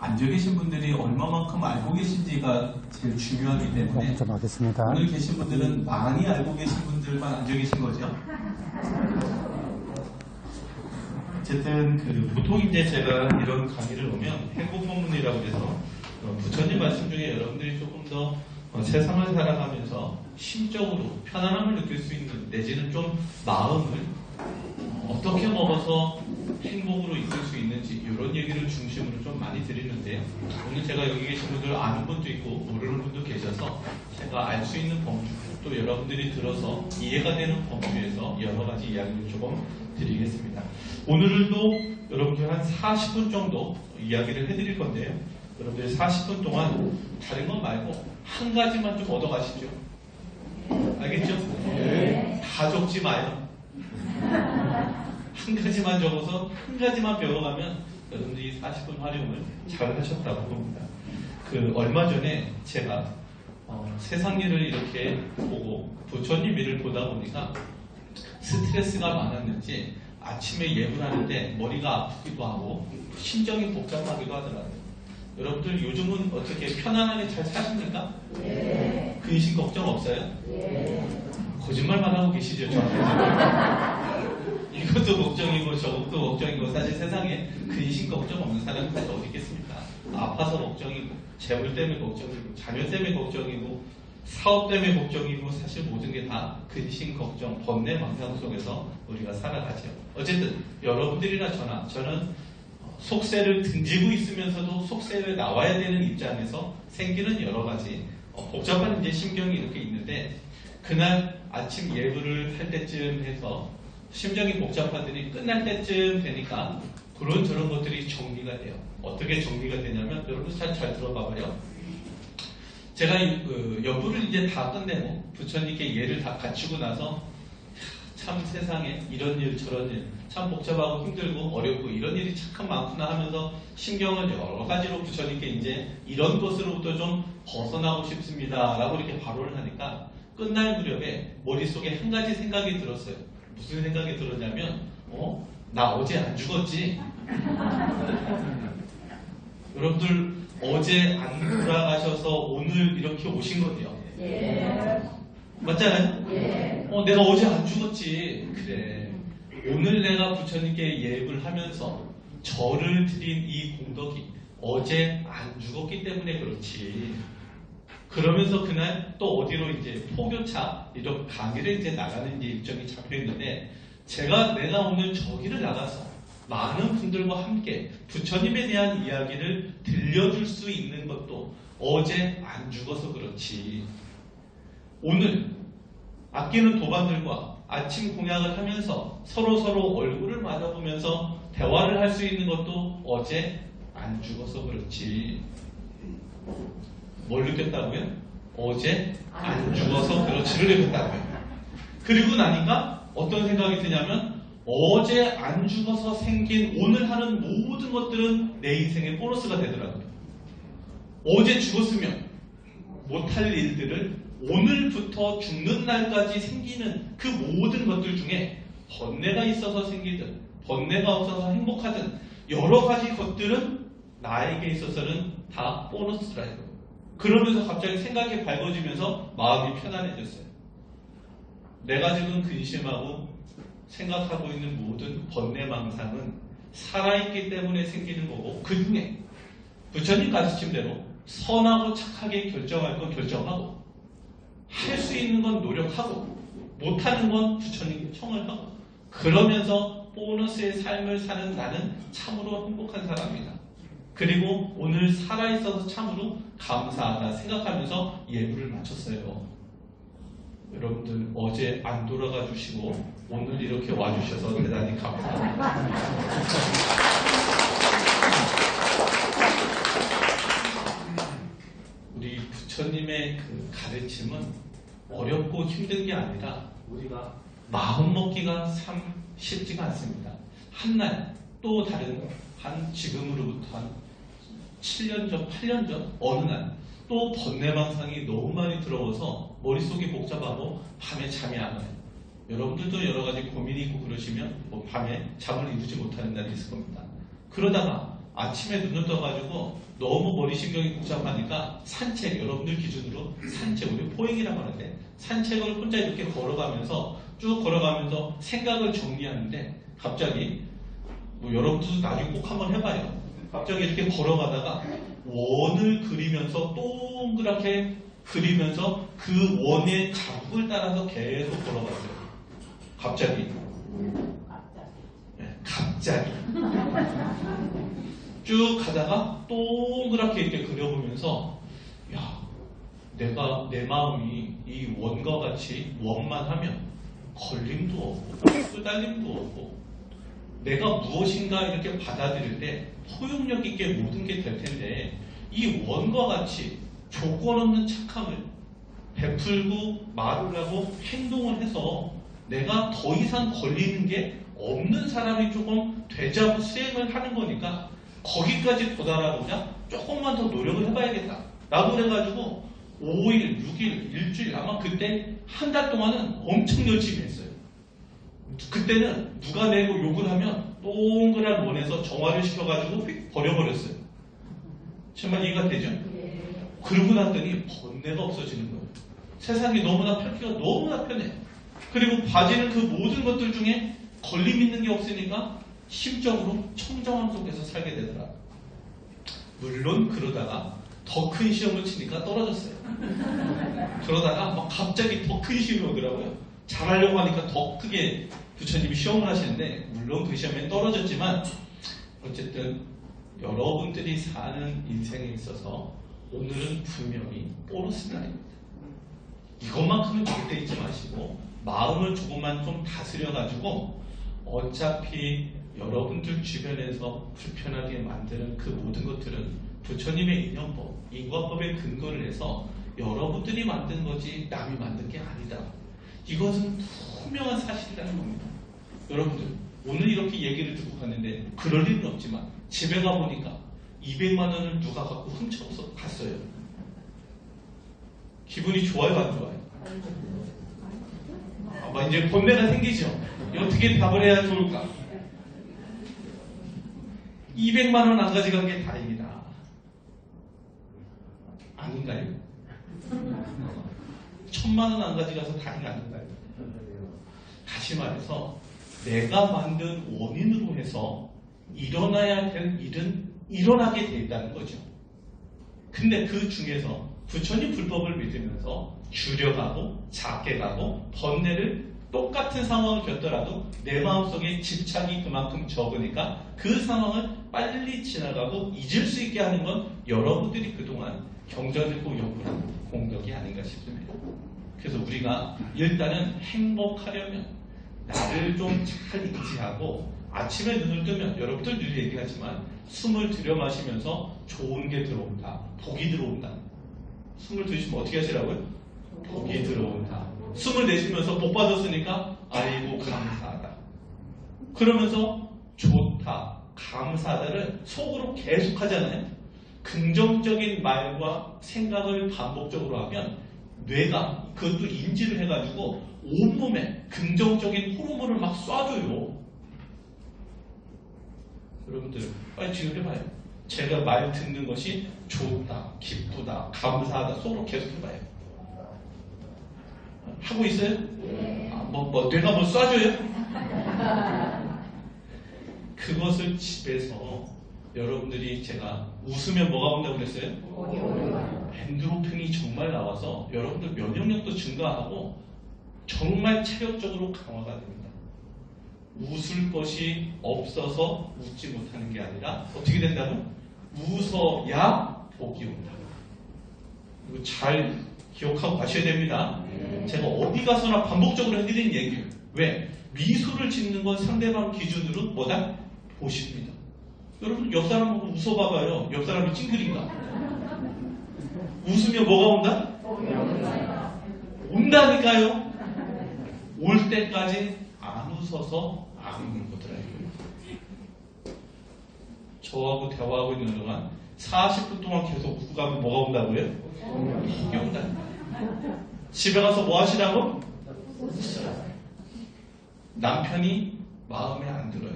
앉아 계신 분들이 얼마만큼 알고 계신지가 제일 중요하기 때문에 좀 하겠습니다. 오늘 계신 분들은 많이 알고 계신 분들만 앉아 계신 거죠. 어쨌든 보통 이제 제가 이런 강의를 오면 행복 본문이라고 해서 부처님 말씀 중에 여러분들이 조금 더 세상을 살아가면서 심적으로 편안함을 느낄 수 있는 내지는 좀 마음을 어떻게 먹어서 행복으로 이끌 수 있는지 이런 얘기를 중심으로 좀 많이 드리는데요. 오늘 제가 여기 계신 분들 아는 분도 있고 모르는 분도 계셔서 제가 알 수 있는 범주 또 여러분들이 들어서 이해가 되는 범주에서 여러 가지 이야기를 조금 드리겠습니다. 오늘도 여러분들 한 40분 정도 이야기를 해드릴 건데요. 여러분들 40분 동안 다른 건 말고 한 가지만 좀 얻어가시죠. 알겠죠? 네. 다 적지 마요. 한 가지만 적어서 한 가지만 배워가면 여러분들이 40분 활용을 잘 하셨다고 봅니다. 얼마 전에 제가 세상 일을 이렇게 보고 부처님 일을 보다 보니까 스트레스가 많았는지 아침에 예불 하는데 머리가 아프기도 하고 심정이 복잡하기도 하더라고요. 여러분들 요즘은 어떻게 편안하게 잘 사십니까? 네. 근심 걱정 없어요? 네. 거짓말만 하고 계시죠, 저한테. 이것도 걱정이고 저것도 걱정이고 사실 세상에 근심 걱정 없는 사람이 어디 있겠습니까? 아파서 걱정이고 재물 때문에 걱정이고 자녀 때문에 걱정이고 사업 때문에 걱정이고 사실 모든 게 다 근심 걱정 번뇌 망상 속에서 우리가 살아가죠. 어쨌든 여러분들이나 저는 속세를 등지고 있으면서도 속세를 나와야 되는 입장에서 생기는 여러 가지 복잡한 이제 심경이 이렇게 있는데 그날 아침 예불을 할 때쯤 해서 심정이 복잡하더니 끝날 때쯤 되니까 그런 것들이 정리가 돼요. 어떻게 정리가 되냐면 여러분 잘 들어봐봐요. 제가 연부를 이제 다 끝내고 부처님께 예를 다 갖추고 나서 참 세상에 이런 일 저런 일 참 복잡하고 힘들고 어렵고 이런 일이 참 많구나 하면서 신경을 여러 가지로 부처님께 이제 이런 것으로부터 좀 벗어나고 싶습니다 라고 이렇게 발언을 하니까 끝날 무렵에 머릿속에 한 가지 생각이 들었어요. 무슨 생각이 들었냐면 나 어제 안 죽었지? 여러분들 어제 안 돌아가셔서 오늘 이렇게 오신 거예요. 예. 맞잖아요? 예. 내가 어제 안 죽었지. 그래. 오늘 내가 부처님께 예불을 하면서 절을 드린 이 공덕이 어제 안 죽었기 때문에 그렇지. 그러면서 그날 또 어디로 이제 포교차 이런 강의를 이제 나가는 일정이 잡혀 있는데 내가 오늘 저기를 나가서 많은 분들과 함께 부처님에 대한 이야기를 들려줄 수 있는 것도 어제 안 죽어서 그렇지. 오늘 아끼는 도반들과 아침 공약을 하면서 서로 얼굴을 맞아보면서 대화를 할 수 있는 것도 어제 안 죽어서 그렇지. 뭘 느꼈다고요? 어제 안 죽어서 그렇지를 느꼈다고요. 그리고 나니까 어떤 생각이 드냐면 어제 안 죽어서 생긴 오늘 하는 모든 것들은 내 인생의 보너스가 되더라고요. 어제 죽었으면 못할 일들을 오늘부터 죽는 날까지 생기는 그 모든 것들 중에 번뇌가 있어서 생기든 번뇌가 없어서 행복하든 여러 가지 것들은 나에게 있어서는 다 보너스라요. 그러면서 갑자기 생각이 밝아지면서 마음이 편안해졌어요. 내가 지금 근심하고 생각하고 있는 모든 번뇌망상은 살아있기 때문에 생기는 거고 그 중에 부처님 가르침대로 선하고 착하게 결정할 건 결정하고 할 수 있는 건 노력하고 못하는 건 부처님께 청을 하고 그러면서 보너스의 삶을 사는 나는 참으로 행복한 사람이다. 그리고 오늘 살아있어서 참으로 감사하다 생각하면서 예불을 마쳤어요. 여러분들 어제 안 돌아가 주시고 오늘 이렇게 와주셔서 대단히 감사합니다. 우리 부처님의 그 가르침은 어렵고 힘든 게 아니라 우리가 마음 먹기가 참 쉽지가 않습니다. 한날 또 다른 지금으로부터 한 7년 전, 8년 전 어느 날 또 번뇌망상이 너무 많이 들어와서 머릿속이 복잡하고 밤에 잠이 안 와요. 여러분들도 여러 가지 고민이 있고 그러시면 밤에 잠을 이루지 못하는 날이 있을 겁니다. 그러다가 아침에 눈을 떠가지고 너무 머리 신경이 복잡하니까 산책, 여러분들 기준으로 산책, 우리 포행이라고 하는데 산책을 혼자 이렇게 걸어가면서 쭉 걸어가면서 생각을 정리하는데 갑자기 뭐 여러분들도 나중에 꼭 한번 해봐요. 갑자기 이렇게 걸어가다가 원을 그리면서 동그랗게 그리면서 그 원의 자국을 따라서 계속 걸어갔어요. 갑자기. 네, 갑자기. 쭉 가다가 동그랗게 이렇게 그려보면서 야, 내 마음이 이 원과 같이 원만 하면 걸림도 없고 쓰달림도 없고 내가 무엇인가 이렇게 받아들일 때 포용력 있게 모든 게 될 텐데 이 원과 같이 조건 없는 착함을 베풀고 말을 하고 행동을 해서 내가 더 이상 걸리는 게 없는 사람이 조금 되자고 수행을 하는 거니까 거기까지 도달하고자 조금만 더 노력을 해봐야겠다 라고 그래가지고 5일, 6일, 일주일 아마 그때 한 달 동안은 엄청 열심히 했어요. 그때는 누가 내고 욕을 하면 동그란 원에서 정화를 시켜가지고 휙 버려버렸어요. 정말 이해가 되죠? 그러고 났더니 번뇌가 없어지는 거예요. 세상이 너무나 편기가 너무나 편해. 그리고 바지는 그 모든 것들 중에 걸림 있는 게 없으니까 심적으로 청정함 속에서 살게 되더라. 물론 그러다가 더 큰 시험을 치니까 떨어졌어요. 그러다가 막 갑자기 더 큰 시험이 오더라고요. 잘하려고 하니까 더 크게 부처님이 시험을 하시는데 물론 그 시험에 떨어졌지만 어쨌든 여러분들이 사는 인생에 있어서 오늘은 분명히 보너스 날입니다. 이것만큼은 절대 잊지 마시고 마음을 조금만 좀 다스려가지고 어차피 여러분들 주변에서 불편하게 만드는 그 모든 것들은 부처님의 인연법, 인과법에 근거를 해서 여러분들이 만든 거지 남이 만든 게 아니다. 이것은 분명한 사실이라는 겁니다. 여러분들 오늘 이렇게 얘기를 듣고 갔는데 그럴 일은 없지만 집에 가보니까 200만 원을 누가 갖고 훔쳐서 갔어요. 기분이 좋아요 안 좋아요? 아마 이제 번뇌가 생기죠. 어떻게 답을 해야 좋을까? 200만 원 안 가져간 게 다행이다. 아닌가요? 1000만 원 안 가져가서 다행이 아닌가요? 다시 말해서 내가 만든 원인으로 해서 일어나야 될 일은 일어나게 돼 있다는 거죠. 근데 그 중에서 부처님 불법을 믿으면서 줄여가고 작게 가고 번뇌를 똑같은 상황을 겪더라도 내 마음속에 집착이 그만큼 적으니까 그 상황을 빨리 지나가고 잊을 수 있게 하는 건 여러분들이 그동안 경전했고 연구한 공덕이 아닌가 싶습니다. 그래서 우리가 일단은 행복하려면 나를 좀 잘 인지하고 아침에 눈을 뜨면 여러분들 늘 얘기하지만 숨을 들여 마시면서 좋은 게 들어온다. 복이 들어온다. 숨을 들이시면 어떻게 하시라고요? 복이 들어온다. 숨을 내쉬면서 복 받았으니까 아이고 감사하다. 그러면서 좋다, 감사하다를 속으로 계속 하잖아요. 긍정적인 말과 생각을 반복적으로 하면 뇌가 그것도 인지를 해가지고 온몸에 긍정적인 호르몬을 막 쏴줘요. 여러분들 빨리 지금 해봐요. 제가 말 듣는 것이 좋다, 기쁘다, 감사하다 속으로 계속 해봐요. 하고 있어요? 뇌가 뭐 쏴줘요? 그것을 집에서 여러분들이 제가 웃으면 뭐가 온다고 그랬어요? 엔도르핀이 정말 나와서 여러분들 면역력도 증가하고 정말 체력적으로 강화가 됩니다. 웃을 것이 없어서 웃지 못하는 게 아니라 어떻게 된다고? 웃어야 복이 온다. 이거 잘 기억하고 가셔야 됩니다. 제가 어디 가서나 반복적으로 해드리는 얘기예요. 왜? 미소를 짓는 건 상대방 기준으로 뭐다? 보십니다. 여러분 옆 사람 보고 웃어봐봐요. 옆 사람이 찡그린가? 웃으면 뭐가 온다? 온다니까요. 올 때까지 안 웃어서 안 웃는 거더라고요. 저하고 대화하고 있는 동안 40분 동안 계속 웃고 가면 뭐가 온다고요? 복이 온다. 집에 가서 뭐 하시라고? 웃으라. 남편이 마음에 안 들어요.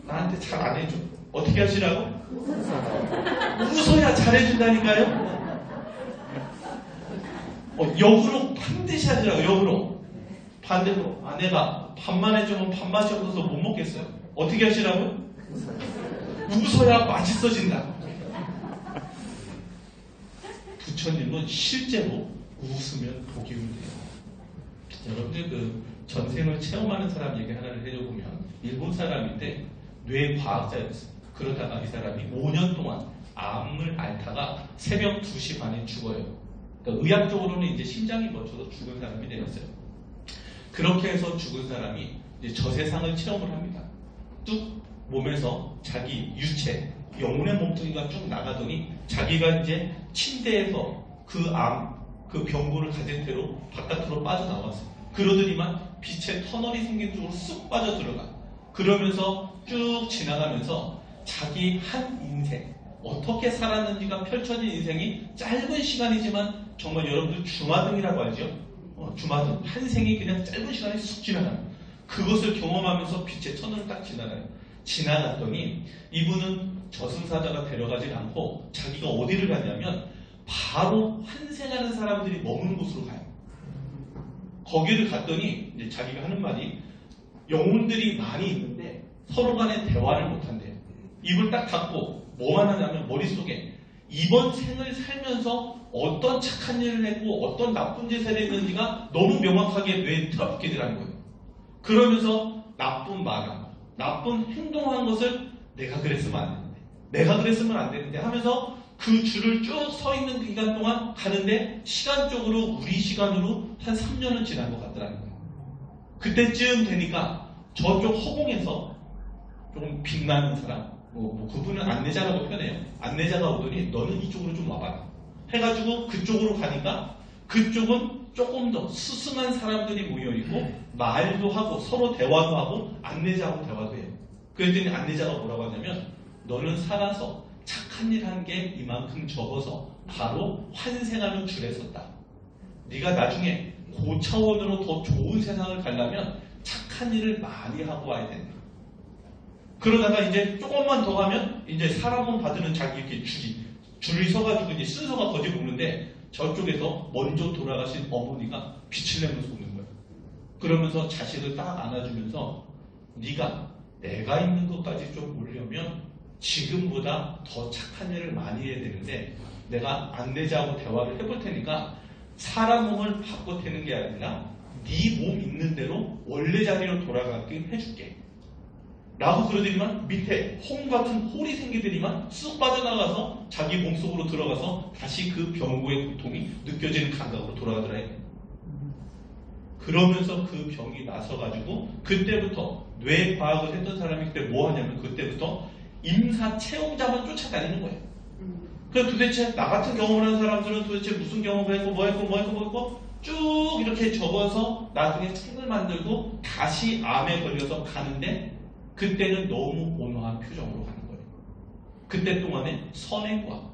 나한테 잘 안 해줘. 어떻게 하시라고? 웃어야 잘해준다니까요. 역으로 반드시 하시라고. 역으로. 반대로 아내가 밥만 해주면 밥맛이 없어서 못 먹겠어요. 어떻게 하시라고요? 웃어야 맛있어진다. 부처님은 실제로 웃으면 복이 온대요. 여러분들 그 전생을 체험하는 사람 얘기 하나를 해줘보면 일본 사람인데 뇌과학자였어요. 그러다가 이 사람이 5년 동안 암을 앓다가 새벽 2시 반에 죽어요. 그러니까 의학적으로는 이제 심장이 멎어서 죽은 사람이 되었어요. 그렇게 해서 죽은 사람이 이제 저 세상을 체험을 합니다. 뚝 몸에서 자기 유체, 영혼의 몸뚱이가 쭉 나가더니 자기가 이제 침대에서 그 암, 그 병고를 가진 채로 바깥으로 빠져나왔어요. 그러더니만 빛의 터널이 생긴 쪽으로 쑥 빠져들어가. 그러면서 쭉 지나가면서 자기 한 인생, 어떻게 살았는지가 펼쳐진 인생이 짧은 시간이지만 정말 여러분들 주마등이라고 알죠? 주마등. 한 생이 그냥 짧은 시간에 쑥 지나가요. 그것을 경험하면서 빛의 터널을 딱 지나가요. 지나갔더니 이분은 저승사자가 데려가지 않고 자기가 어디를 가냐면 바로 환생하는 사람들이 머무는 곳으로 가요. 거기를 갔더니 이제 자기가 하는 말이 영혼들이 많이 있는데 서로 간에 대화를 못한대요. 입을 딱 닫고 뭐만 하냐면 머릿속에 이번 생을 살면서 어떤 착한 일을 했고 어떤 나쁜 짓을 했는지가 너무 명확하게 뇌에 틀어붙게 되라는 거예요. 그러면서 나쁜 말한 거, 나쁜 행동한 것을 내가 그랬으면 안 되는데, 내가 그랬으면 안 되는데 하면서 그 줄을 쭉 서 있는 기간 동안 가는데 시간적으로 우리 시간으로 한 3년은 지난 것 같더라는 거예요. 그때쯤 되니까 저쪽 허공에서 조금 빛나는 사람, 그분은 안내자라고 표현해요. 안내자가 오더니 너는 이쪽으로 좀 와봐라. 해가지고 그쪽으로 가니까 그쪽은 조금 더 스승한 사람들이 모여있고 말도 하고 서로 대화도 하고 안내자하고 대화도 해요. 그랬더니 안내자가 뭐라고 하냐면 너는 살아서 착한 일 한 게 이만큼 적어서 바로 환생하는 줄에 섰다. 네가 나중에 고차원으로 더 좋은 세상을 가려면 착한 일을 많이 하고 와야 된다. 그러다가 이제 조금만 더 가면 이제 사람은 받으는 자기 이렇게 줄이 서가지고 이제 순서가 거지 먹는데 저쪽에서 먼저 돌아가신 어머니가 빛을 내면서 오는 거예요. 그러면서 자식을 딱 안아주면서 네가 내가 있는 것까지 좀 오려면 지금보다 더 착한 일을 많이 해야 되는데 내가 안내자하고 대화를 해볼 테니까 사람 몸을 바꿔 태는 게 아니라 네 몸 있는 대로 원래 자리로 돌아가게 해줄게. 라고 그러더니만 밑에 홈 같은 홀이 생기더니만 쑥 빠져나가서 자기 몸속으로 들어가서 다시 그 병고의 고통이 느껴지는 감각으로 돌아가더라. 그러면서 그 병이 나서가지고 그때부터 뇌과학을 했던 사람이 그때 뭐 하냐면 그때부터 임사 체험자만 쫓아다니는 거예요. 그래서 도대체 나 같은 경험을 한 사람들은 도대체 무슨 경험을 했고 뭐 했고 쭉 이렇게 적어서 나중에 책을 만들고 다시 암에 걸려서 가는데 그때는 너무 온화한 표정으로 가는 거예요. 그때 동안에 선행과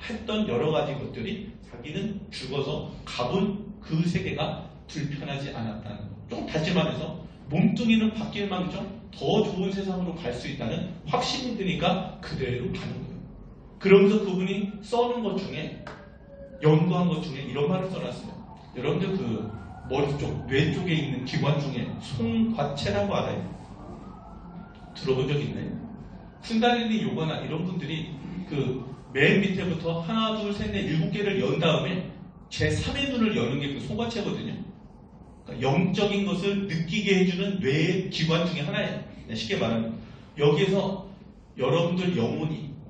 했던 여러 가지 것들이 자기는 죽어서 가본 그 세계가 불편하지 않았다는 거. 좀 다시 말해서 몸뚱이는 바뀔 망정 더 좋은 세상으로 갈 수 있다는 확신이 드니까 그대로 가는 거예요. 그러면서 그분이 써는 것 중에 연구한 것 중에 이런 말을 써놨어요. 여러분들 그 머리 쪽, 뇌 쪽에 있는 기관 중에 송과체라고 알아요? 들어본 적 있나요? 쿤달리니 요가나 이런 분들이 그 맨 밑에부터 하나, 둘, 셋, 넷, 7개를 연 다음에 제3의 눈을 여는 게 그 송과체거든요. 그러니까 영적인 것을 느끼게 해주는 뇌의 기관 중에 하나예요. 쉽게 말하면 여기에서 여러분들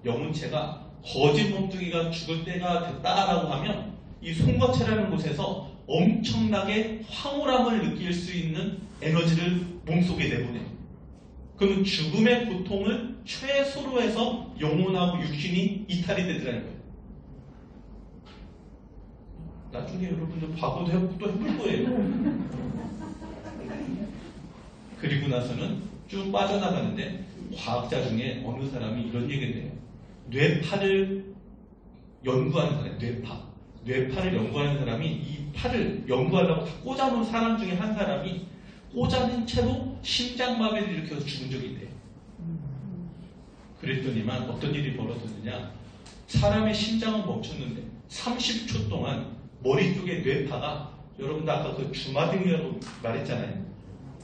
영혼체가 거짓 몸뚱이가 죽을 때가 됐다라고 하면 이 송과체라는 곳에서 엄청나게 황홀함을 느낄 수 있는 에너지를 몸속에 내보내요. 그러면 죽음의 고통을 최소로 해서 영혼하고 육신이 이탈이 되더라는 거예요. 나중에 여러분들 과거도 해보고 또 해볼 거예요. 그리고 나서는 쭉 빠져나가는데 과학자 중에 어느 사람이 이런 얘기를 해요. 뇌파를 연구하는 사람, 뇌파를 연구하는 사람이 이 팔을 연구하려고 다 꽂아놓은 사람 중에 한 사람이 꽂아낸 채로 심장마비를 일으켜서 죽은 적이 있대요. 그랬더니만 어떤 일이 벌어졌느냐. 사람의 심장은 멈췄는데 30초 동안 머리 쪽에 뇌파가, 여러분들 아까 그 주마등이라고 말했잖아요.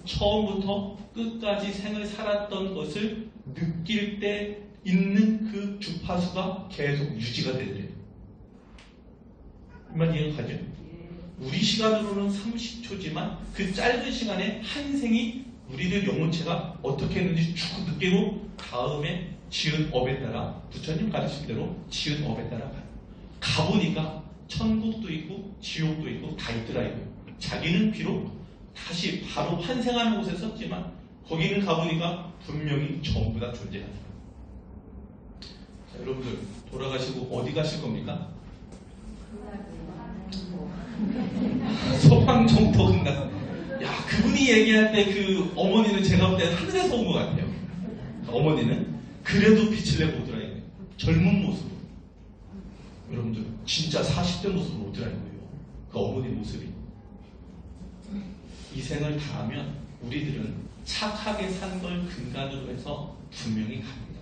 처음부터 끝까지 생을 살았던 것을 느낄 때 있는 그 주파수가 계속 유지가 되더래요. 이만 이해가 가죠? 우리 시간으로는 30초지만 그 짧은 시간에 한 생이 우리들 영혼체가 어떻게 했는지 쭉 느끼고 다음에 지은 업에 따라, 부처님 가르친 대로 지은 업에 따라 가요. 가보니까 천국도 있고 지옥도 있고 다 있더라고요. 자기는 비록 다시 바로 환생하는 곳에 썼지만 거기는 가보니까 분명히 전부 다 존재하더라고요. 자, 여러분들 돌아가시고 어디 가실 겁니까? 소방정토 끝났어. 야, 그분이 얘기할 때 그 어머니는 제가 볼 때는 하늘에서 온 것 같아요. 어머니는 그래도 빛을 내고 오더라고요. 젊은 모습으로. 여러분들 진짜 40대 모습으로 오더라고요. 그 어머니 모습이. 이 생을 다하면 우리들은 착하게 산 걸 근간으로 해서 분명히 갑니다.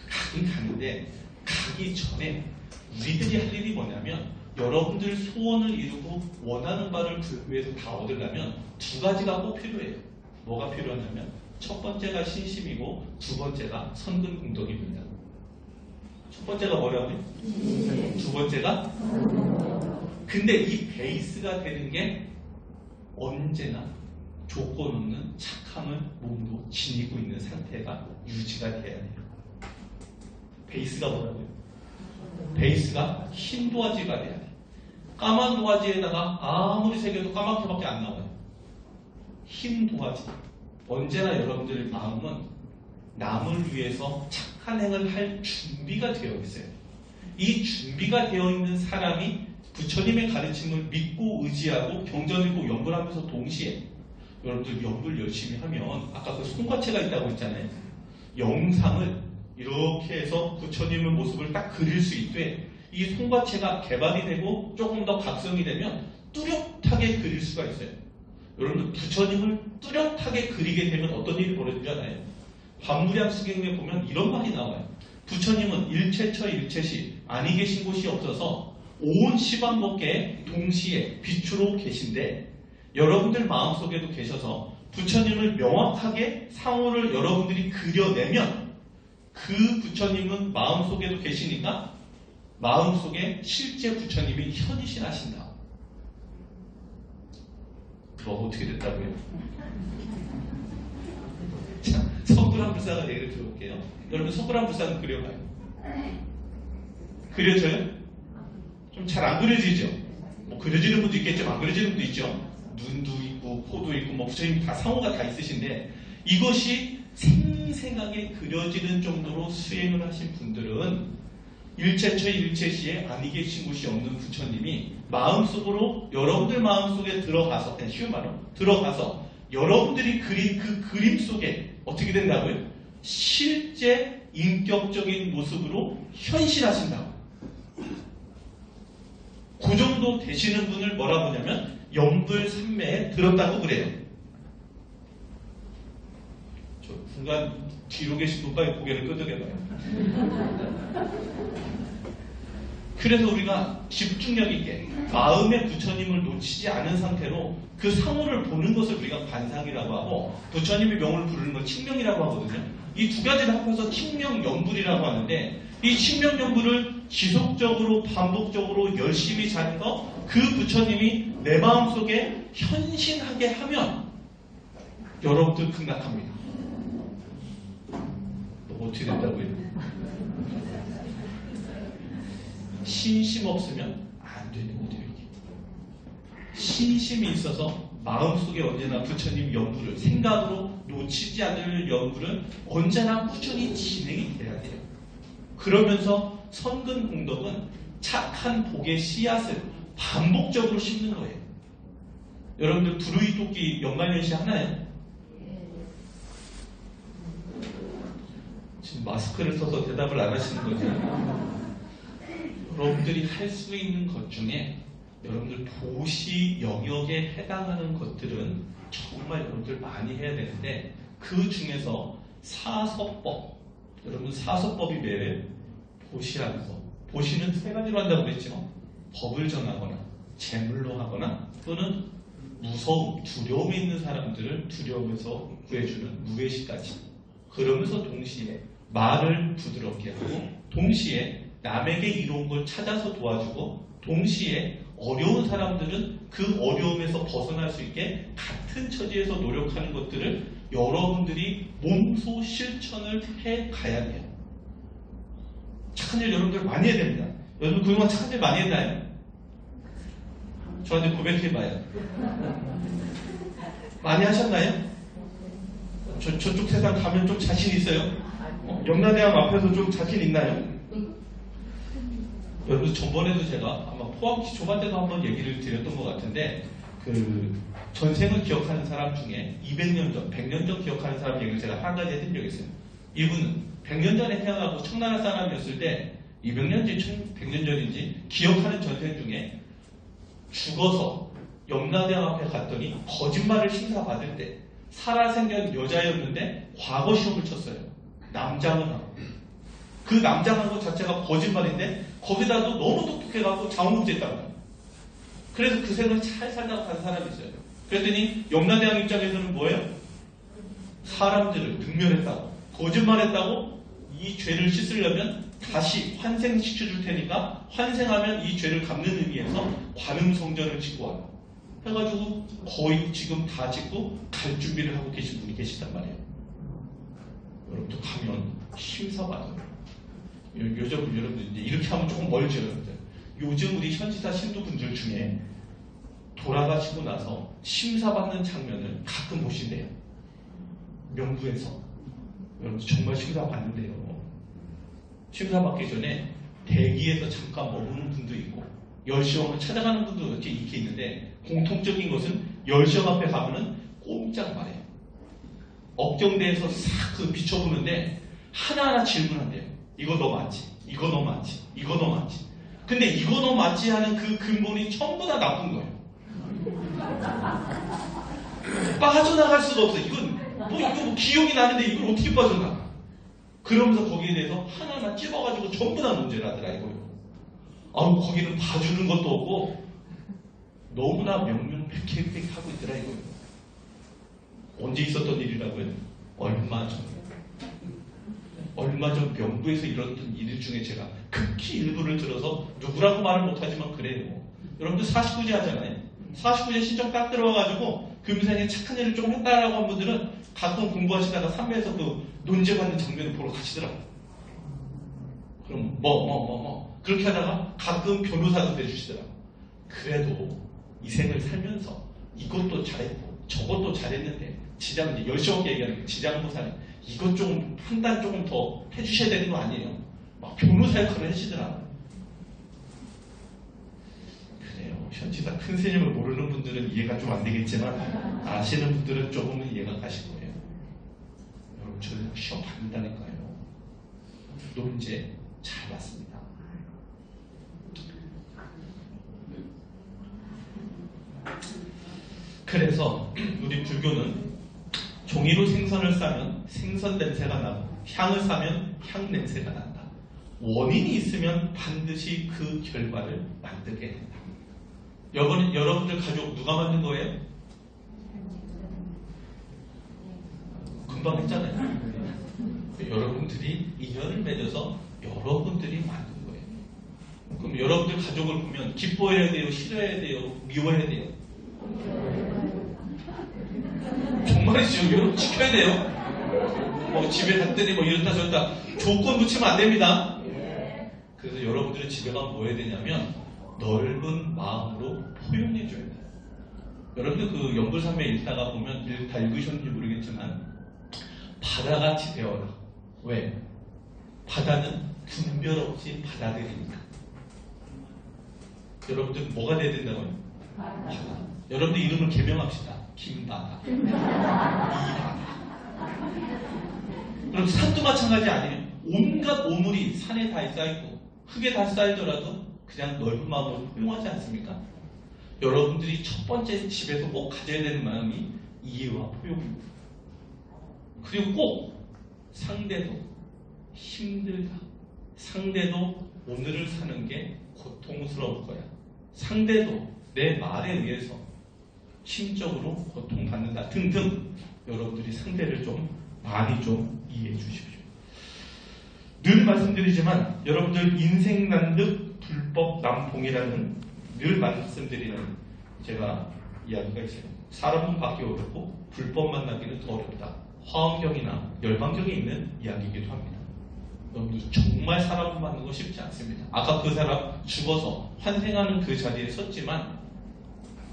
가긴 가는데 가기 전에 우리들이 할 일이 뭐냐면, 여러분들 소원을 이루고 원하는 바를 불구해서 다 얻으려면 두 가지가 꼭 필요해요. 뭐가 필요하냐면 첫 번째가 신심이고 두 번째가 선근공덕입니다. 첫 번째가 뭐라고요? 두 번째가? 근데 이 베이스가 되는 게 언제나 조건 없는 착함을 몸으로 지니고 있는 상태가 유지가 돼야 돼요. 베이스가 뭐라고요? 베이스가 흰 도화지가 돼야 돼. 까만 도화지에다가 아무리 새겨도 까맣게밖에 안 나와요. 흰 도화지. 언제나 여러분들의 마음은 남을 위해서 착한 행을 할 준비가 되어 있어요. 이 준비가 되어 있는 사람이 부처님의 가르침을 믿고 의지하고 경전읽고 연불하면서 동시에, 여러분들 연불 열심히 하면 아까 그 손과체가 있다고 했잖아요. 영상을 이렇게 해서 부처님의 모습을 딱 그릴 수 있되, 이 손과체가 개발이 되고 조금 더 각성이 되면 뚜렷하게 그릴 수가 있어요. 여러분들 부처님을 뚜렷하게 그리게 되면 어떤 일이 벌어지지 않아요? 관무량수경에 보면 이런 말이 나와요. 부처님은 일체처 일체시 아니 계신 곳이 없어서 온 시방법계에 동시에 빛으로 계신데, 여러분들 마음속에도 계셔서 부처님을 명확하게 상호를 여러분들이 그려내면 그 부처님은 마음속에도 계시니까 마음속에 실제 부처님이 현신하신다. 그거 어떻게 됐다고요? 자, 석굴암불사가 얘기를 들어볼게요. 여러분 석굴암불사는 그려봐요. 그려져요? 좀 잘 안 그려지죠? 뭐 그려지는 분도 있겠지만 안 그려지는 분도 있죠. 눈도 있고 코도 있고 뭐 부처님 다 상호가 다 있으신데, 이것이 생생하게 그려지는 정도로 수행을 하신 분들은 일체처 일체시에 아니 계신 곳이 없는 부처님이 마음속으로, 여러분들 마음속에 들어가서, 그냥 쉬운 말로 들어가서 여러분들이 그린 그 그림 속에 어떻게 된다고요? 실제 인격적인 모습으로 현실하신다고. 그 정도 되시는 분을 뭐라 보냐면 연불삼매에 들었다고 그래요. 저 순간 뒤로 계신 분까지 고개를 끄덕여봐요. 그래서 우리가 집중력 있게 마음의 부처님을 놓치지 않은 상태로 그 상호를 보는 것을 우리가 관상이라고 하고, 부처님의 명을 부르는 걸 칭명이라고 하거든요. 이 두 가지를 합해서 칭명연불이라고 하는데, 이 칭명연불을 지속적으로 반복적으로 열심히 잘해서 그 부처님이 내 마음속에 현신하게 하면 여러분들 극락합니다. 어떻게 된다고요? 신심 없으면 안 되는 거예요. 신심이 있어서 마음속에 언제나 부처님 연불을 생각으로 놓치지 않을 연불은 언제나 꾸준히 진행이 돼야 돼요. 그러면서 선근공덕은 착한 복의 씨앗을 반복적으로 심는 거예요. 여러분들 부르이 토끼 연말연시 하나요? 지금 마스크를 써서 대답을 안 하시는 거죠. 여러분들이 할 수 있는 것 중에 여러분들 도시 영역에 해당하는 것들은 정말 여러분들 많이 해야 되는데, 그 중에서 사서법, 여러분 사서법이 매일 보시라는 거. 보시는 세 가지로 한다고 그랬죠. 법을 정하거나 제물로 하거나 또는 무서움, 두려움이 있는 사람들을 두려움에서 구해주는 무외시까지. 그러면서 동시에 말을 부드럽게 하고 동시에 남에게 이로운 걸 찾아서 도와주고 동시에 어려운 사람들은 그 어려움에서 벗어날 수 있게 같은 처지에서 노력하는 것들을 여러분들이 몸소 실천을 해 가야 돼요. 착한 일 여러분들 많이 해야 됩니다. 여러분 그동안 착한 일 많이 했나요? 저한테 고백해봐요. 많이 하셨나요? 저쪽 세상 가면 좀 자신 있어요? 영라대학 앞에서 좀 자신 있나요? 여러분 전번에도 제가 아마 포항시 초반 때도 한번 얘기를 드렸던 것 같은데 그 전생을 기억하는 사람 중에 200년 전, 100년 전 기억하는 사람 얘기를 제가 한 가지 해드린 적이 있어요. 이분은 100년 전에 태어나고 청나라 사람이었을 때 200년인지 100년 전인지 기억하는 전생 중에 죽어서 영라대학 앞에 갔더니 거짓말을 심사받을 때 살아생전 여자였는데 과거 시험을 쳤어요. 남장은 하고. 그 남장한 것 자체가 거짓말인데 거기다도 너무 똑똑해갖고 자원봉제했다고 해요. 그래서 그 생을 잘 살다가 간 사람이 있어요. 그랬더니 영라대학 입장에서는 뭐예요? 사람들을 능멸했다고 거짓말했다고 이 죄를 씻으려면 다시 환생시켜줄 테니까 환생하면 이 죄를 갚는 의미에서 관음성전을 짓고 와요. 해가지고 거의 지금 다 짓고 갈 준비를 하고 계신 분이 계시단 말이에요. 여러분들 가면 심사받아요. 요즘 여러분들 이제 이렇게 하면 조금 멀죠, 여러분들. 요즘 우리 현지사 신도분들 중에 돌아가시고 나서 심사받는 장면을 가끔 보신대요. 명부에서. 여러분들 정말 심사받는데요. 심사받기 전에 대기에서 잠깐 머무는 분도 있고 10시경을 찾아가는 분도 이렇게 있는데 공통적인 것은 10시경 앞에 가면은 꼼짝 말해요. 업경대에서 싹 그 비춰보는데 하나하나 질문한대요. 이거 너 맞지? 이거 너 맞지? 이거 너 맞지? 근데 이거 너 맞지 하는 그 근본이 전부 다 나쁜 거예요. 빠져나갈 수가 없어. 이건 이거 기억이 나는데 이걸 어떻게 빠져나가? 그러면서 거기에 대해서 하나하나 찝어가지고 전부 다 문제를 하더라고요. 거기는 봐주는 것도 없고 너무나 명명백백하고 있더라 이거요. 언제 있었던 일이라고요? 얼마 전 명부에서 일어났던 일 중에 제가 극히 일부를 들어서 누구라고 말을 못하지만 그래요. 여러분들 49제 하잖아요. 49제 신청 딱 들어와가지고 금생에 착한 일을 조금 했다라고 한 분들은 가끔 공부하시다가 삼매에서 그 논제받는 장면을 보러 가시더라고요. 그럼 그렇게 하다가 가끔 변호사도 돼주시더라고요. 그래도 이 생을 살면서 이것도 잘했고 저것도 잘했는데 지장 이제 열심히 얘기하는 지장보살이 이것 좀 판단 조금 더 해주셔야 되는 거 아니에요? 막 변호사 역할을 하시더라고요. 그래요. 현지사 큰 스님을 모르는 분들은 이해가 좀 안 되겠지만 아시는 분들은 조금은 이해가 가실 거예요. 여러분 저는 시험 받는다니까요. 논제 잘 봤습니다. 그래서 우리 불교는 종이로 생선을 싸면 생선 냄새가 나고 향을 싸면 향 냄새가 난다. 원인이 있으면 반드시 그 결과를 만들게 된다. 여러분들 가족 누가 만든 거예요? 금방 했잖아요. 여러분들이 인연을 맺어서 여러분들이 만든 거예요. 그럼 여러분들 가족을 보면 기뻐해야 돼요? 싫어해야 돼요? 미워해야 돼요? 정말이죠. 여러분 지켜야 돼요. 집에 갔더니 이렇다 저렇다 조건 붙이면 안 됩니다. 그래서 여러분들은 집에 가면 뭐 해야 되냐면 넓은 마음으로 포용해 줘야 돼요. 여러분들 그 영불산매 읽다가 보면 다 읽으셨는지 모르겠지만 바다같이 되어라. 왜? 바다는 분별 없이 받아들이니까. 여러분들 뭐가 돼야 된다고요? 바다. 여러분들 이름을 개명합시다. 김바다, 이바다. 그럼 산도 마찬가지 아니에요? 온갖 오물이 산에 다 쌓이고 흙에 다 쌓이더라도 그냥 넓은 마음으로 포용하지 않습니까? 여러분들이 첫 번째 집에서 꼭 가져야 되는 마음이 이해와 포용입니다. 그리고 꼭 상대도 힘들다. 상대도 오늘을 사는 게 고통스러울 거야. 상대도 내 말에 의해서 심적으로 고통받는다. 등등 여러분들이 상대를 좀 많이 좀 이해해 주십시오. 늘 말씀드리지만 여러분들 인생 난득 불법 남봉이라는 늘 말씀드리는 제가 이야기가 있어요. 사람은 받기 어렵고 불법 만나기는 더 어렵다. 화엄경이나 열반경에 있는 이야기이기도 합니다. 여러분들 정말 사람을 만나는 거 쉽지 않습니다. 아까 그 사람 죽어서 환생하는 그 자리에 섰지만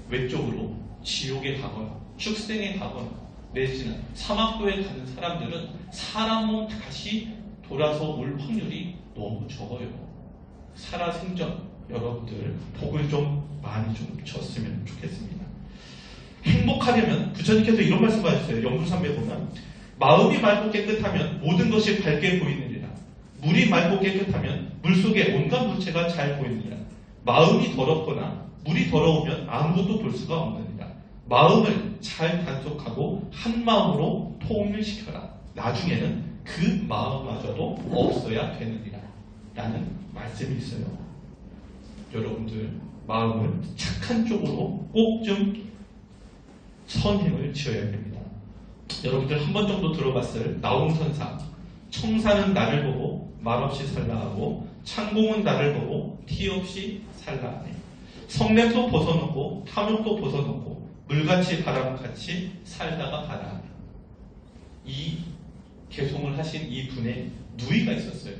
외적으로 지옥에 가거나 축생에 가거나 내지는 사막도에 가는 사람들은 사람 몸 다시 돌아서 올 확률이 너무 적어요. 살아생전 여러분들 복을 좀 많이 좀 줬으면 좋겠습니다. 행복하려면 부처님께서 이런 말씀하셨어요. 영불삼에 보면 마음이 맑고 깨끗하면 모든 것이 밝게 보이느니라. 물이 맑고 깨끗하면 물속에 온갖 물체가 잘 보이느니라. 마음이 더럽거나 물이 더러우면 아무것도 볼 수가 없느니라. 마음을 잘 단속하고 한 마음으로 통일시켜라. 나중에는 그 마음마저도 없어야 되느니라. 라는 말씀이 있어요. 여러분들 마음을 착한 쪽으로 꼭 좀 선행을 지어야 됩니다. 여러분들 한 번 정도 들어봤을 나홍선사. 청사는 나를 보고 말없이 살라하고 창공은 나를 보고 티 없이 살라하네. 성냄도 벗어놓고 탐욕도 벗어놓고 물같이 바람같이 살다가 가라. 이 개송을 하신 이 분의 누이가 있었어요.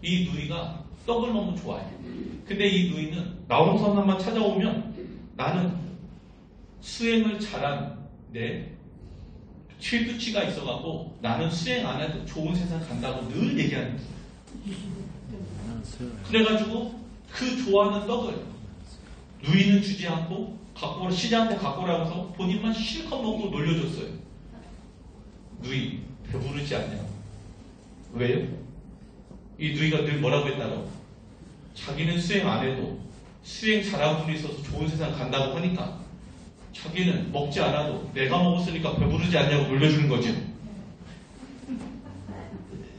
이 누이가 떡을 너무 좋아해요. 근데 이 누이는 나홍선사만 찾아오면 나는 수행을 잘한 내 실두치가 있어갖고 나는 수행 안 해도 좋은 세상 간다고 늘 얘기하는 거예요. 그래가지고 그 좋아하는 떡을 누이는 주지 않고 시장한테 갖고 오라고 해서 본인만 실컷 먹고 놀려줬어요. 누이 배부르지 않냐고. 왜요? 이 누이가 늘 뭐라고 했다고? 자기는 수행 안 해도 수행 잘하는 분이 있어서 좋은 세상 간다고 하니까 자기는 먹지 않아도 내가 먹었으니까 배부르지 않냐고 놀려주는 거죠.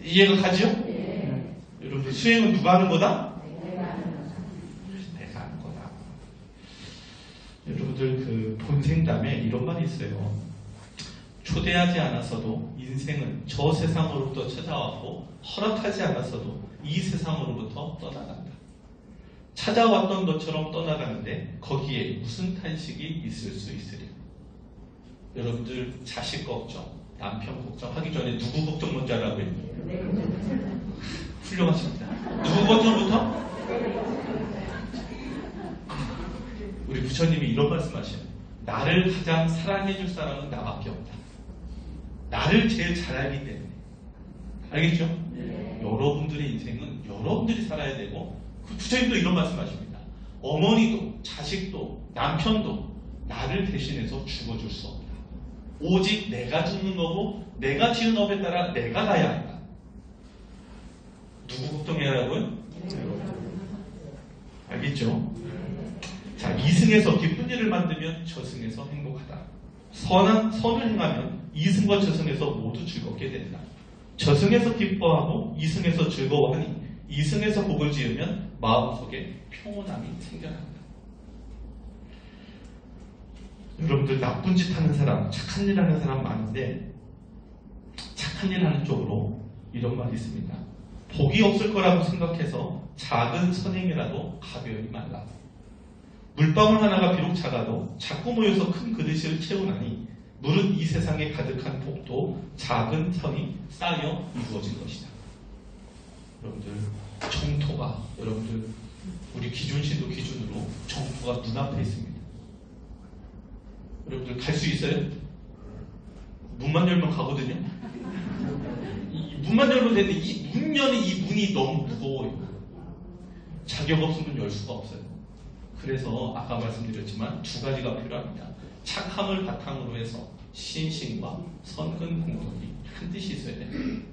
이해가 가죠? 네. 여러분 수행은 누가 하는 거다? 내가 하는 거다. 여러분들 그 본생담에 이런 말이 있어요. 초대하지 않았어도 인생은 저 세상으로부터 찾아왔고 허락하지 않았어도 이 세상으로부터 떠나간다. 찾아왔던 것처럼 떠나가는데 거기에 무슨 탄식이 있을 수 있으랴. 여러분들 자식 걱정, 남편 걱정하기 전에 누구 걱정 먼저 하라고 해요? 훌륭하십니다. 누구 걱정부터? 우리 부처님이 이런 말씀하셔요. 나를 가장 사랑해줄 사람은 나밖에 없다. 나를 제일 잘 알기 때문에. 알겠죠? 네. 여러분들의 인생은 여러분들이 살아야 되고 부처님도 이런 말씀하십니다. 어머니도 자식도 남편도 나를 대신해서 죽어줄 수 없다. 오직 내가 죽는 거고 내가 지은 업에 따라 내가 가야 한다. 누구 걱정해야 하라고요? 알겠죠? 자, 이승에서 기쁜 일을 만들면 저승에서 행복하다. 선을 행하면 이승과 저승에서 모두 즐겁게 된다. 저승에서 기뻐하고 이승에서 즐거워하니 이승에서 복을 지으면 마음속에 평온함이 생겨난다. 여러분들 나쁜 짓 하는 사람, 착한 일 하는 사람 많은데 착한 일 하는 쪽으로 이런 말이 있습니다. 복이 없을 거라고 생각해서 작은 선행이라도 가벼이 말라. 물방울 하나가 비록 작아도 자꾸 모여서 큰 그릇을 채우나니 물은 이 세상에 가득한 복도 작은 선이 쌓여 이루어진 것이다. 여러분들 정토가 여러분들 우리 기존신도 기준으로 정토가 눈앞에 있습니다. 여러분들 갈 수 있어요? 문만 열면 가거든요. 문만 열면 되는데 이 문 여는 이 문이 너무 무거워요. 자격 없으면 열 수가 없어요. 그래서 아까 말씀드렸지만 두 가지가 필요합니다. 착함을 바탕으로 해서 신신과 선근 공덕이 반드시 있어야 됩니다.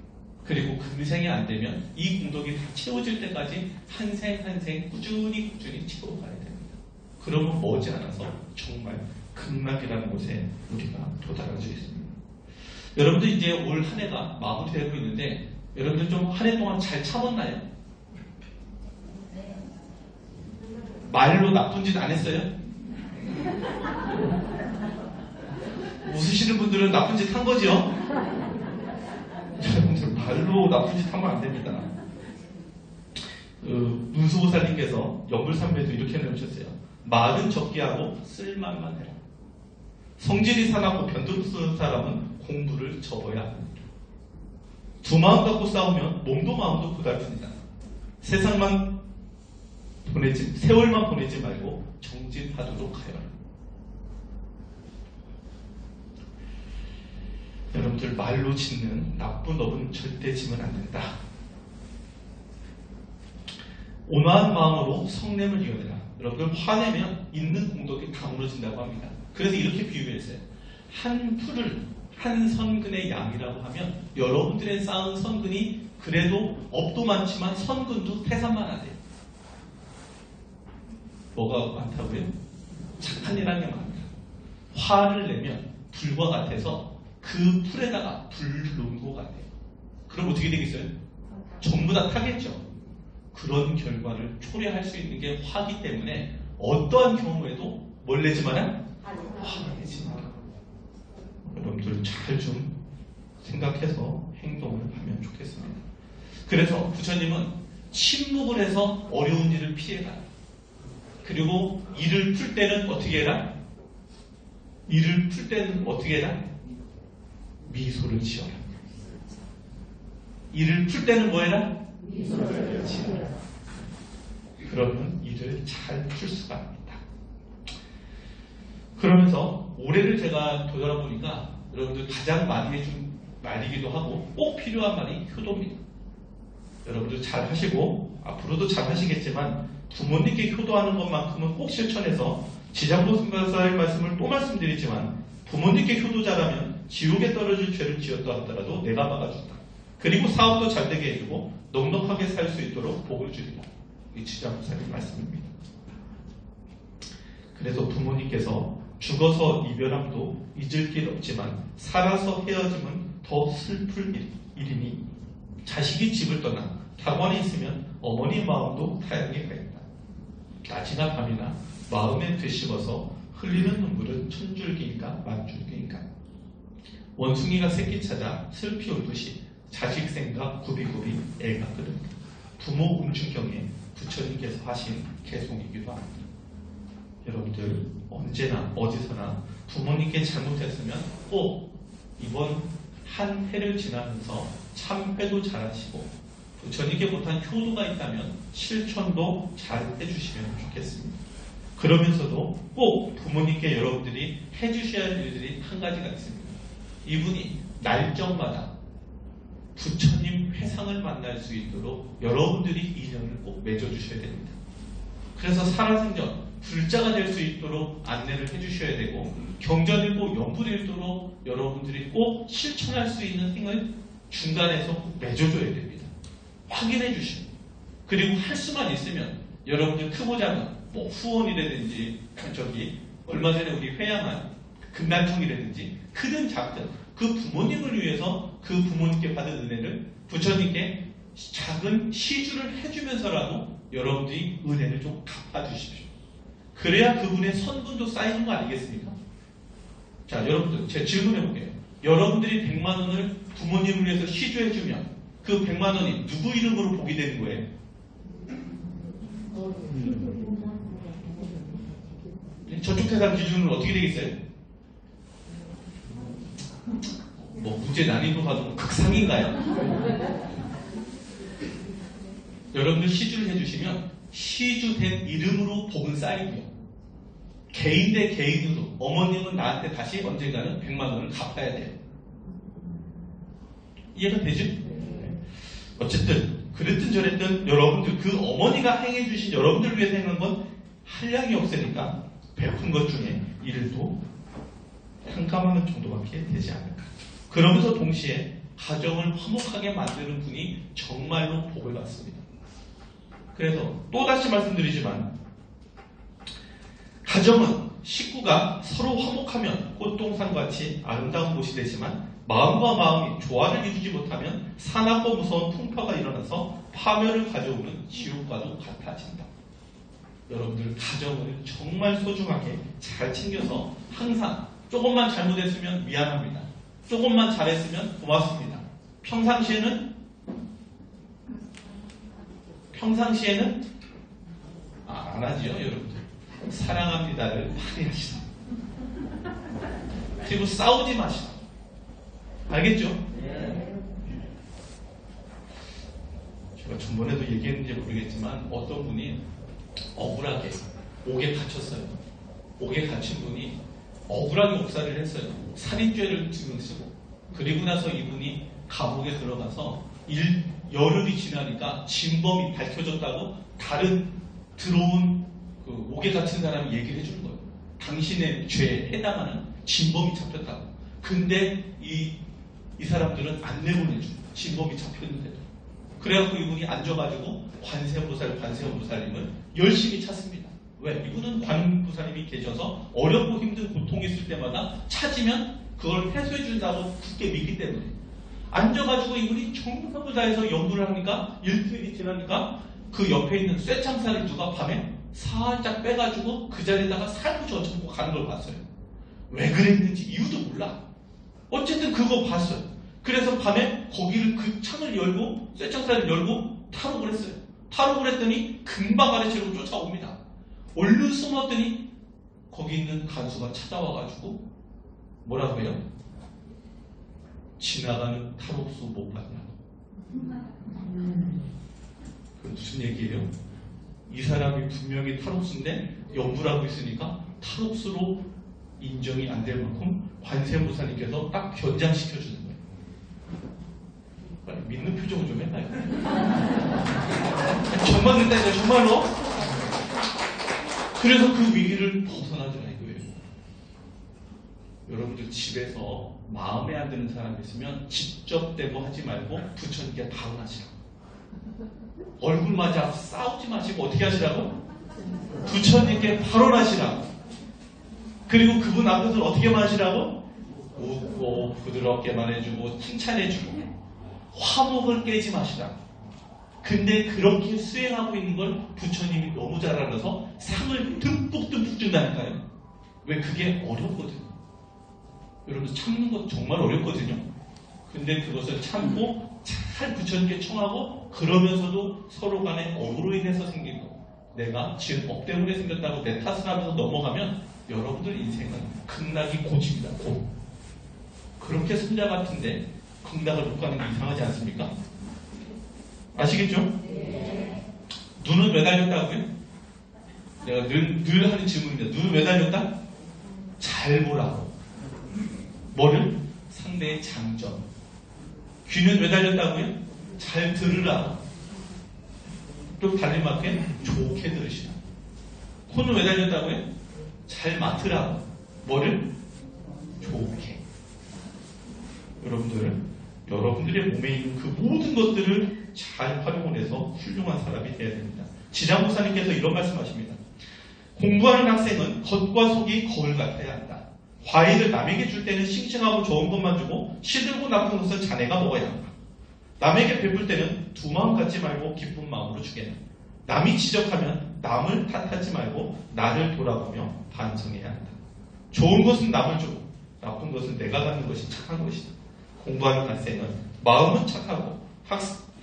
그리고 금생이 안 되면 이 공덕이 다 채워질 때까지 한 생 한 생 꾸준히 채워가야 됩니다. 그러면 머지않아서 정말 극락이라는 곳에 우리가 도달할 수 있습니다. 여러분들 이제 올 한 해가 마무리되고 있는데 여러분들 좀 한 해 동안 잘 참았나요? 말로 나쁜 짓 안 했어요? 웃으시는 분들은 나쁜 짓 한 거죠? 여러분들 말로 나쁜 짓 하면 안 됩니다. 문수보살님께서 연불삼매도 이렇게 내놓으셨어요. 말은 적게 하고 쓸말만 해라. 성질이 산하고 변두르쓰는 사람은 공부를 접어야 합니다. 두 마음 갖고 싸우면 몸도 마음도 고달픕니다. 세월만 보내지 말고 정진하도록 하여라. 여러분들 말로 짓는 나쁜 업은 절대 지면 안 된다. 온화한 마음으로 성냄을 이겨내라. 여러분들 화내면 있는 공덕이 다 무너진다고 합니다. 그래서 이렇게 비유했어요. 한 풀을 한 선근의 양이라고 하면 여러분들의 쌓은 선근이 그래도 업도 많지만 선근도 태산만 하대요. 뭐가 많다고요? 착한 일하는 게 많다. 화를 내면 불과 같아서 그 풀에다가 불 놓은 것 같아요. 그럼 어떻게 되겠어요? 전부 다 타겠죠. 그런 결과를 초래할 수 있는 게 화기 때문에 어떠한 경우에도 뭘 내지 마라? 화를 내지 마라. 여러분들 잘 좀 생각해서 행동을 하면 좋겠습니다. 그래서 부처님은 침묵을 해서 어려운 일을 피해라. 그리고 일을 풀 때는 어떻게 해라? 일을 풀 때는 어떻게 해라? 미소를 지어라. 일을 풀 때는 뭐 해라? 미소를 지어라. 그러면 일을 잘 풀 수가 있습니다. 그러면서 올해를 제가 되돌아보니까 여러분들 가장 많이 해준 말이기도 하고 꼭 필요한 말이 효도입니다. 여러분들 잘 하시고 앞으로도 잘 하시겠지만 부모님께 효도하는 것만큼은 꼭 실천해서 지장보살의 말씀을 또 말씀드리지만 부모님께 효도 잘하면 지옥에 떨어질 죄를 지었다 하더라도 내가 막아준다. 그리고 사업도 잘 되게 해주고 넉넉하게 살 수 있도록 복을 주리라. 이 지장보살의 말씀입니다. 그래서 부모님께서 죽어서 이별함도 잊을 길 없지만 살아서 헤어짐은 더 슬플 일이니 자식이 집을 떠나 타관에 있으면 어머니 마음도 타향에 가있다. 낮이나 밤이나 마음에 되씹어서 흘리는 눈물은 천줄기인가 만줄기인가. 원숭이가 새끼 찾아 슬피 울듯이 자식 생각 구비구비 애가 끓는다. 부모 음중경에 부처님께서 하신 개송이기도 합니다. 여러분들 언제나 어디서나 부모님께 잘못했으면 꼭 이번 한 해를 지나면서 참회도 잘하시고 부처님께 못한 효도가 있다면 실천도 잘 해주시면 좋겠습니다. 그러면서도 꼭 부모님께 여러분들이 해주셔야 할 일들이 한 가지가 있습니다. 이분이 날짜마다 부처님 회상을 만날 수 있도록 여러분들이 인연을 꼭 맺어주셔야 됩니다. 그래서 살아생전 불자가 될 수 있도록 안내를 해주셔야 되고 경전일보 연불일도록 여러분들이 꼭 실천할 수 있는 행을 중간에서 꼭 맺어줘야 됩니다. 확인해 주시고 그리고 할 수만 있으면 여러분들 크고 작은 뭐 후원이라든지 얼마 전에 우리 회양한 금단총이라든지 크든 작든 그 부모님을 위해서 그 부모님께 받은 은혜를 부처님께 작은 시주를 해주면서라도 여러분들이 은혜를 좀 갚아주십시오. 그래야 그분의 선분도 쌓이는 거 아니겠습니까? 자, 여러분들 제가 질문해 볼게요. 여러분들이 100만 원을 부모님을 위해서 시주해주면 그 100만 원이 누구 이름으로 복이 되는 거예요? 저쪽 대상 기준으로 어떻게 되겠어요? 뭐 문제 난이도가 너무 극상인가요? 여러분들 시주를 해주시면 시주된 이름으로 복은 쌓이고요. 개인 대 개인으로 어머님은 나한테 다시 언젠가는 100만 원을 갚아야 돼요. 이해가 되죠? 어쨌든 그랬든 저랬든 여러분들 그 어머니가 행해주신 여러분들 위해서 행한 건 한량이 없으니까 베푼 것 중에 이를도 한가만 원 정도밖에 되지 않을까. 그러면서 동시에 가정을 화목하게 만드는 분이 정말로 복을 받습니다. 그래서 또다시 말씀드리지만 가정은 식구가 서로 화목하면 꽃동산같이 아름다운 곳이 되지만 마음과 마음이 조화를 이루지 못하면 사납고 무서운 풍파가 일어나서 파멸을 가져오는 지옥과도 같아진다. 여러분들 가정을 정말 소중하게 잘 챙겨서 항상 조금만 잘못했으면 미안합니다. 조금만 잘했으면 고맙습니다. 평상시에는 안 하지요, 여러분들. 사랑합니다를 많이 하시다. 그리고 싸우지 마시다. 알겠죠? 제가 전번에도 얘기했는지 모르겠지만 어떤 분이 억울하게 옥에 갇혔어요. 옥에 갇힌 분이 억울하게 옥살이를 했어요. 살인죄를 증명쓰고. 그리고 나서 이분이 감옥에 들어가서 열흘이 지나니까 진범이 밝혀졌다고 다른 들어온 그 옥에 갇힌 사람이 얘기를 해주는 거예요. 당신의 죄에 해당하는 진범이 잡혔다고. 근데 이 사람들은 안 내보내주고 진범이 잡혔는데도. 그래갖고 이분이 앉아가지고 관세음보살님을 열심히 찾습니다. 왜? 이분은 관음보살님이 계셔서 어렵고 힘든 고통이 있을 때마다 찾으면 그걸 해소해준다고 굳게 믿기 때문에 앉아가지고 이분이 정성을 다해서 연구를 하니까 일주일이 지나니까 그 옆에 있는 쇠창살을 누가 밤에 살짝 빼가지고 그 자리에다가 살포시 젖혀놓고 가는 걸 봤어요. 왜 그랬는지 이유도 몰라. 어쨌든 그거 봤어요. 그래서 밤에 거기를 그 창을 열고 쇠창살을 열고 탈옥을 했어요. 탈옥을 했더니 금방 아래채로 쫓아옵니다. 얼른 숨었더니 거기 있는 간수가 찾아와가지고 뭐라고 해요? 지나가는 탈옥수 못 봤냐고. 그 무슨 얘기예요? 이 사람이 분명히 탈옥수인데 연구를 하고 있으니까 탈옥수로 인정이 안 될 만큼 관세음보살님께서 딱 견장시켜주는 거예요. 빨리 믿는 표정을 좀 해봐요. 정말 된다니까 정말로. 그래서 그 위기를 벗어나더라 이거예요. 여러분들 집에서 마음에 안 드는 사람이 있으면 직접 대고 하지 말고 부처님께 발언하시라고. 얼굴 맞아 싸우지 마시고 어떻게 하시라고? 부처님께 발언하시라고. 그리고 그분 앞에서 어떻게만 하시라고? 웃고 부드럽게만 해주고 칭찬해주고 화목을 깨지 마시라고. 근데 그렇게 수행하고 있는 걸 부처님이 너무 잘 알아서 상을 듬뿍듬뿍 준다니까요. 왜? 그게 어렵거든요. 여러분 참는 것 정말 어렵거든요. 근데 그것을 참고 잘 부처님께 청하고 그러면서도 서로 간에 업으로 인해서 생긴 거. 내가 지은 업 때문에 생겼다고 내 탓을 하면서 넘어가면 여러분들 인생은 극락이 고집이다. 고. 그렇게 손자 같은데 극락을 못 가는 게 이상하지 않습니까? 아시겠죠? 눈은 왜 달렸다고요? 내가 늘 하는 질문입니다. 눈은 왜 달렸다? 잘 보라고. 뭐를? 상대의 장점. 귀는 왜 달렸다고요? 잘 들으라고. 또 달린 만큼 좋게 들으시라고. 코는 왜 달렸다고요? 잘 맡으라고. 뭐를? 좋게. 여러분들의 몸에 있는 그 모든 것들을 잘 활용을 해서 훌륭한 사람이 되어야 됩니다. 지장보사님께서 이런 말씀하십니다. 공부하는 학생은 겉과 속이 거울 같아야 한다. 과일을 남에게 줄 때는 싱싱하고 좋은 것만 주고 시들고 나쁜 것은 자네가 먹어야 한다. 남에게 베풀 때는 두 마음 갖지 말고 기쁜 마음으로 주게라. 남이 지적하면 남을 탓하지 말고 나를 돌아보며 반성해야 한다. 좋은 것은 남을 주고 나쁜 것은 내가 갖는 것이 착한 것이다. 공부하는 학생은 마음은 착하고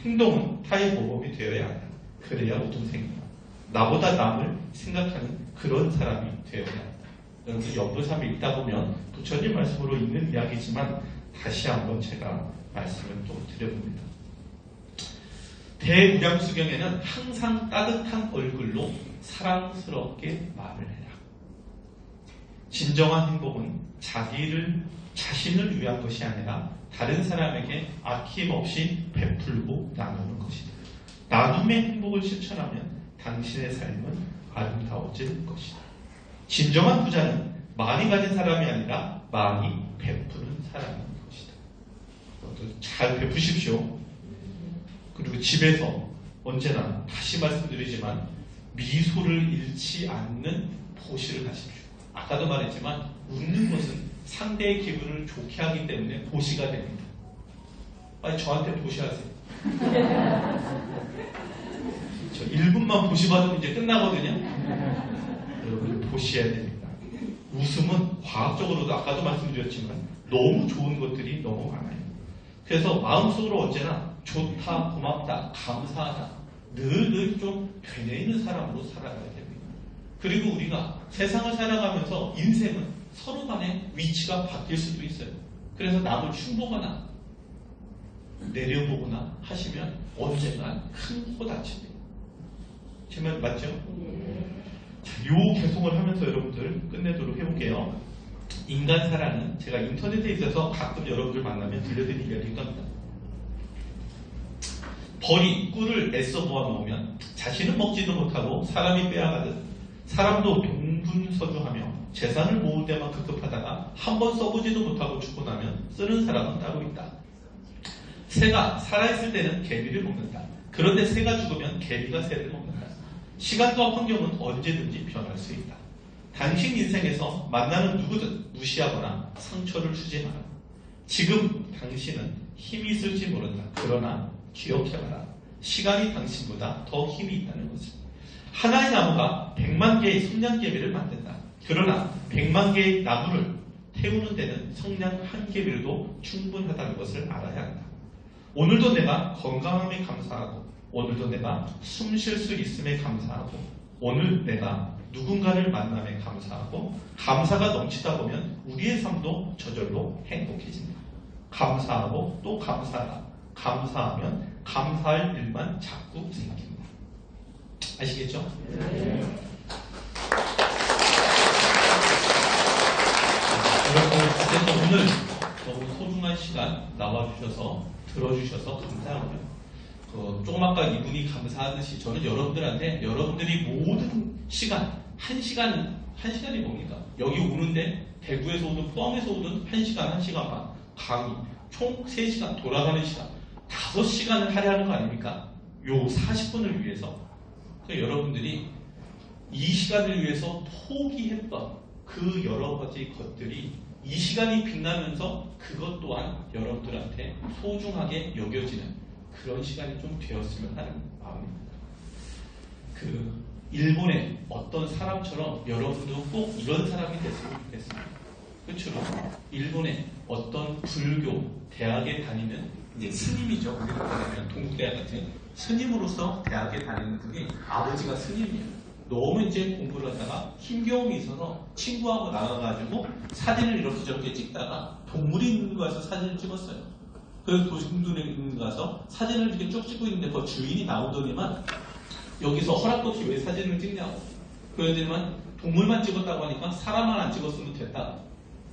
행동은 타의 모범이 되어야 한다. 그래야 우등생이다. 나보다 남을 생각하는 그런 사람이 되어야 한다. 여러분 연보삼을 읽다 보면 부처님 말씀으로 있는 이야기지만 다시 한번 제가 말씀을 또 드려봅니다. 대무량수경에는 항상 따뜻한 얼굴로 사랑스럽게 말을 해라. 진정한 행복은 자신을 위한 것이 아니라 다른 사람에게 아낌없이 베풀고 나누는 것이다. 나눔의 행복을 실천하면 당신의 삶은 아름다워질 것이다. 진정한 부자는 많이 가진 사람이 아니라 많이 베푸는 사람인 것이다. 잘 베푸십시오. 그리고 집에서 언제나 다시 말씀드리지만 미소를 잃지 않는 보시를 하십시오. 아까도 말했지만 웃는 것은 상대의 기분을 좋게 하기 때문에 보시가 됩니다. 빨리 저한테 보시하세요. 저 1분만 보시 받으면 이제 끝나거든요. 여러분 보시해야 됩니다. 웃음은 과학적으로도 아까도 말씀드렸지만 너무 좋은 것들이 너무 많아요. 그래서 마음속으로 언제나 좋다, 고맙다, 감사하다 늘 좀 되뇌 있는 사람으로 살아가야 됩니다. 그리고 우리가 세상을 살아가면서 인생은 서로 간의 위치가 바뀔 수도 있어요. 그래서 남을 흉보거나 내려보거나 하시면 언젠간 큰 코 다칩니다. 제 말 맞죠? 자, 요 개송을 하면서 여러분들 끝내도록 해볼게요. 인간 사랑은 제가 인터넷에 있어서 가끔 여러분들 만나면 들려드릴 이야기일 겁니다. 벌이 꿀을 애써 모아놓으면 자신은 먹지도 못하고 사람이 빼앗가듯 사람도 동분서주하며 재산을 모을 때만 급급하다가 한 번 써보지도 못하고 죽고 나면 쓰는 사람은 따로 있다. 새가 살아있을 때는 개미를 먹는다. 그런데 새가 죽으면 개미가 새를 먹는다. 시간과 환경은 언제든지 변할 수 있다. 당신 인생에서 만나는 누구든 무시하거나 상처를 주지 마라. 지금 당신은 힘이 있을지 모른다. 그러나 기억해봐라. 시간이 당신보다 더 힘이 있다는 것을. 하나의 나무가 100만 개의 성냥개비를 만든다. 그러나 100만 개의 나무를 태우는 데는 성냥 한 개비로도 충분하다는 것을 알아야 한다. 오늘도 내가 건강함에 감사하고 오늘도 내가 숨 쉴 수 있음에 감사하고 오늘 내가 누군가를 만남에 감사하고 감사가 넘치다 보면 우리의 삶도 저절로 행복해진다. 감사하고 또 감사하다. 감사하면 감사할 일만 자꾸 생깁니다. 아시겠죠? 네. 여러분, 오늘 너무 소중한 시간 나와주셔서 들어주셔서 감사하고요. 조금 아까 이분이 감사하듯이 저는 여러분들한테 여러분들이 모든 시간, 한 시간이 뭡니까? 여기 오는데 대구에서 오든 포항에서 오든 1시간, 1시간 반, 강의, 총 3시간 돌아가는 시간, 5시간을 할애하는 거 아닙니까? 요 40분을 위해서. 그러니까 여러분들이 이 시간을 위해서 포기했던 그 여러 가지 것들이 이 시간이 빛나면서 그것 또한 여러분들한테 소중하게 여겨지는 그런 시간이 좀 되었으면 하는 마음입니다. 일본의 어떤 사람처럼 여러분도 꼭 이런 사람이 됐으면 좋겠습니다. 끝으로 일본의 어떤 불교 대학에 다니는 이제 스님이죠. 우리가 말하면 동국대학 같은 스님으로서 대학에 다니는 분이 아버지가 스님이에요. 너무 이제 공부를 하다가 힘겨움이 있어서 친구하고 나가가지고 사진을 이렇게 저렇게 찍다가 동물이 있는 거 가서 사진을 찍었어요. 그래서 도심동에 있는 거 가서 사진을 이렇게 쭉 찍고 있는데 그 주인이 나오더니만 여기서 허락도 없이 왜 사진을 찍냐고. 그러더니만 동물만 찍었다고 하니까 사람만 안 찍었으면 됐다.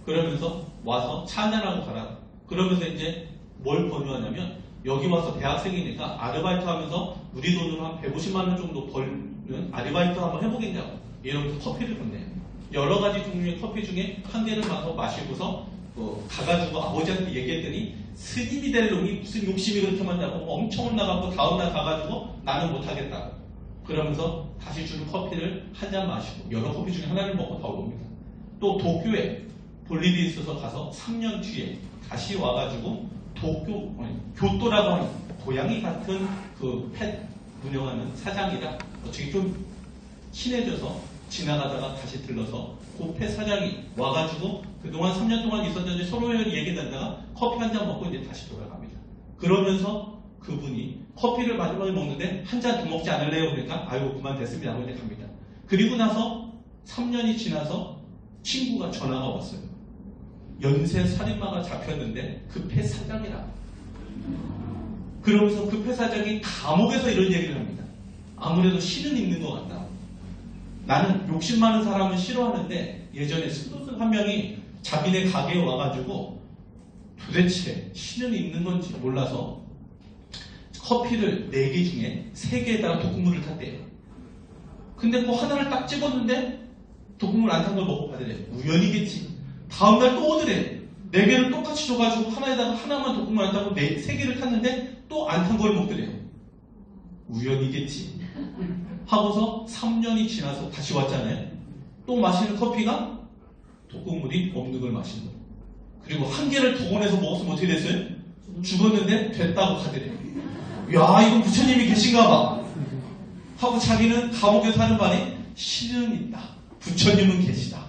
그러면서 와서 차 한잔하고 가라. 그러면서 이제 뭘 권유하냐면 여기 와서 대학생이니까 아르바이트 하면서 우리 돈으로 한 150만 원 정도 벌는 아르바이트 한번 해보겠냐고. 이러면서 커피를 건네요. 여러 가지 종류의 커피 중에 한 개를 마시고서 가가지고 아버지한테 얘기했더니 스님이 될 놈이 무슨 욕심이 그렇게 많냐고 엄청 혼나갖고 다음날 가가지고 나는 못하겠다. 그러면서 다시 주는 커피를 한 잔 마시고 여러 커피 중에 하나를 먹고 다 옵니다. 또 도쿄에 볼 일이 있어서 가서 3년 뒤에 다시 와가지고 교토라고 하는 고양이 같은 그 펫 운영하는 사장이라 어떻게 좀 친해져서 지나가다가 다시 들러서 그 펫 사장이 와가지고 그동안 3년 동안 있었는데 서로 얘기 나다가 커피 한 잔 먹고 이제 다시 돌아갑니다. 그러면서 그분이 커피를 마지막에 먹는데 한 잔 더 먹지 않을래요? 그러니까 아이고 그만 됐습니다 하고 이제 갑니다. 그리고 나서 3년이 지나서 친구가 전화가 왔어요. 연쇄 살인마가 잡혔는데 그 펫 사장이라. 그러면서 그 펫 사장이 감옥에서 이런 얘기를 합니다. 아무래도 신은 있는 것 같다. 나는 욕심 많은 사람은 싫어하는데 예전에 수도승 한 명이 자기네 가게에 와가지고 도대체 신은 있는 건지 몰라서 커피를 4개 중에 3개에다가 독국물을 탔대요. 근데 뭐 하나를 딱 찍었는데 독국물 안 탄 걸 먹고 받으래요. 우연이겠지. 다음날 또 오더래. 4개를 똑같이 줘가지고 하나에다가 하나만 독국물 안 타고 3개를 탔는데 또 안 탄 걸 먹더래요. 우연이겠지. 하고서 3년이 지나서 다시 왔잖아요. 또 마시는 커피가 독국물이 없는 걸 마신 거예요. 그리고 한 개를 동원해서 먹었으면 어떻게 됐어요? 죽었는데 됐다고 하더래요. 야, 이건 부처님이 계신가 봐. 하고 자기는 감옥에 사는 반에 신은 있다. 부처님은 계시다.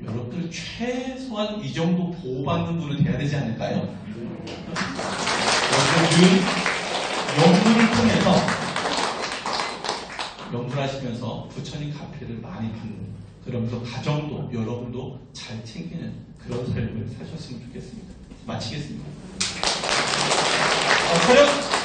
여러분들 최소한 이 정도 보호받는 분은 돼야 되지 않을까요? 여러분들은 연구를 통해서 연구하시면서 부처님 가피를 많이 받는, 그러면서 가정도 여러분도 잘 챙기는 그런 삶을 사셨으면 좋겠습니다. 마치겠습니다. 촬영!